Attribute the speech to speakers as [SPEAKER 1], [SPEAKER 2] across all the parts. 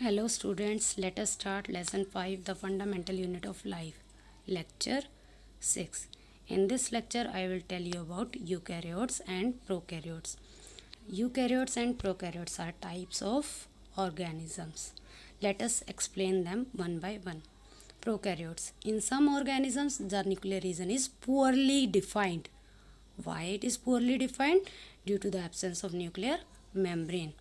[SPEAKER 1] Hello students, let us start lesson 5, the fundamental unit of life, lecture 6. In this lecture I will tell you about eukaryotes and prokaryotes. Eukaryotes and prokaryotes are types of organisms. Let us explain them one by one. Prokaryotes. In some organisms the nuclear region is poorly defined. Why it is poorly defined? Due to the absence of nuclear membrane.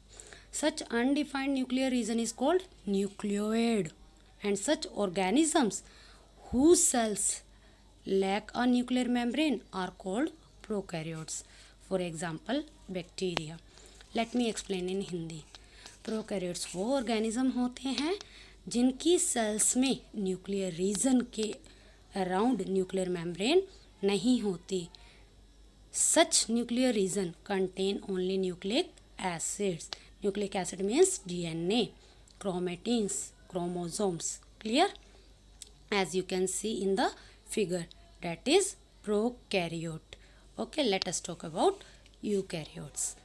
[SPEAKER 1] Such undefined nuclear region is called nucleoid, and such organisms whose cells lack a nuclear membrane are called prokaryotes. For example, bacteria. Let me explain in Hindi. Prokaryotes वो organism होते हैं जिनकी sales में nuclear region के around nuclear membrane नहीं होती. Such nuclear region contain only nucleic acids. Nucleic acid means DNA, chromatins, chromosomes. Clear? As you can see in the figure, that is prokaryote. Okay, let us talk about eukaryotes.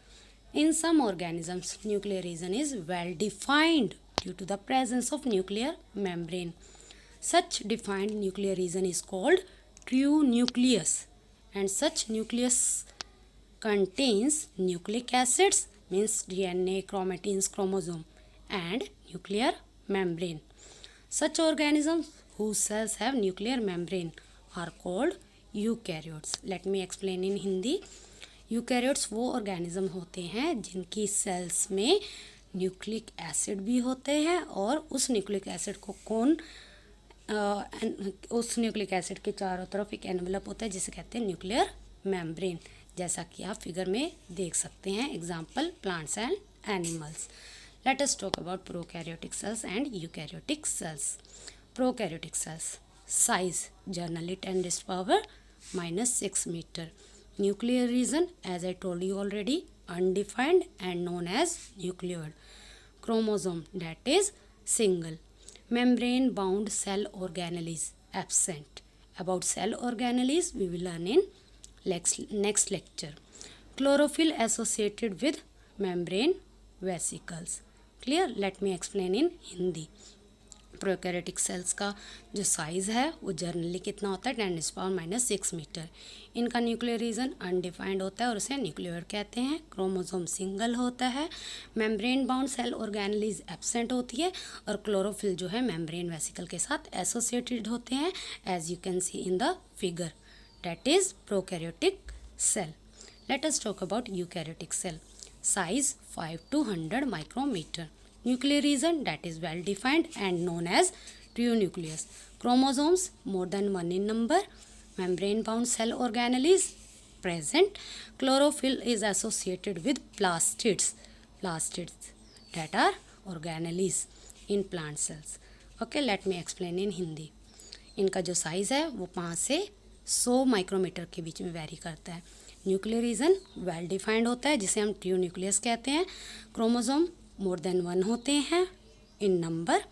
[SPEAKER 1] In some organisms, nuclear region is well defined due to the presence of nuclear membrane. Such defined nuclear region is called true nucleus. And such nucleus contains nucleic acids means DNA, chromatins, chromosome and nuclear membrane. Such organisms whose cells have nuclear membrane are called eukaryotes. Let me explain in Hindi. Eukaryotes वो organism होते हैं जिनकी sales में nucleic acid भी होते हैं और उस न्यूक्लिक एसिड को उस न्यूक्लिक एसिड के चारों तरफ एक एनवलप होता है जिसे कहते हैं न्यूक्लियर मेम्ब्रेन, जैसा कि आप फिगर में देख सकते हैं. Example plants and animals. Late us talk about prokaryotic cells and eukaryotic cells. Prokaryotic cells size generally 10⁻⁻⁻⁶ meter. Nuclear region, as I told you already, undefined and known as nucleoid. Chromosome, that is single. Membrane bound cell organelles absent. About cell organelles we will learn in next lecture. Chlorophyll associated with membrane vesicles. Clear? Let me explain in Hindi. Prokaryotic cells का जो size है वो generally कितना होता है 10⁻⁻⁶ metre. इनका nuclear region undefined होता है और उसे न्यूक्लियोइड कहते हैं. क्रोमोसोम सिंगल होता है. Membrane bound cell organelles absent होती है और क्लोरोफिल जो है मेम्ब्रेन वेसिकल के साथ एसोसिएटेड होते हैं, as you can see in the figure. That is prokaryotic cell. Let us talk about eukaryotic cell. Size 5 to 100 micrometer. Nuclear region, that is well defined and known as true nucleus. Chromosomes more than one in number. Membrane bound cell organelle is present. Chlorophyll is associated with plastids that are organelles in plant cells. Okay, let me explain in Hindi. इनका जो size है वो 5 से 100 micrometer के बीच में very करता है. Nuclear region well defined होता है जिसे हम ट्रू न्यूक्लियस कहते हैं. क्रोमोसोम मोर देन 1 होते हैं in number.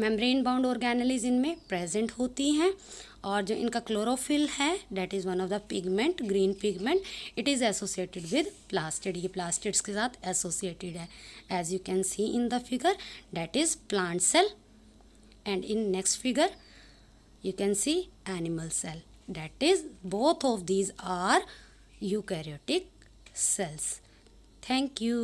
[SPEAKER 1] Membrane bound organelles इनमें प्रेजेंट होती हैं और जो इनका क्लोरोफिल है that is one of the pigment, green pigment. It is associated with plastid. ये प्लास्टिड्स के साथ एसोसिएटेड है, as you can see in the figure. That is plant cell. And in next figure you can see animal cell. That is, both of these are eukaryotic cells. Thank you.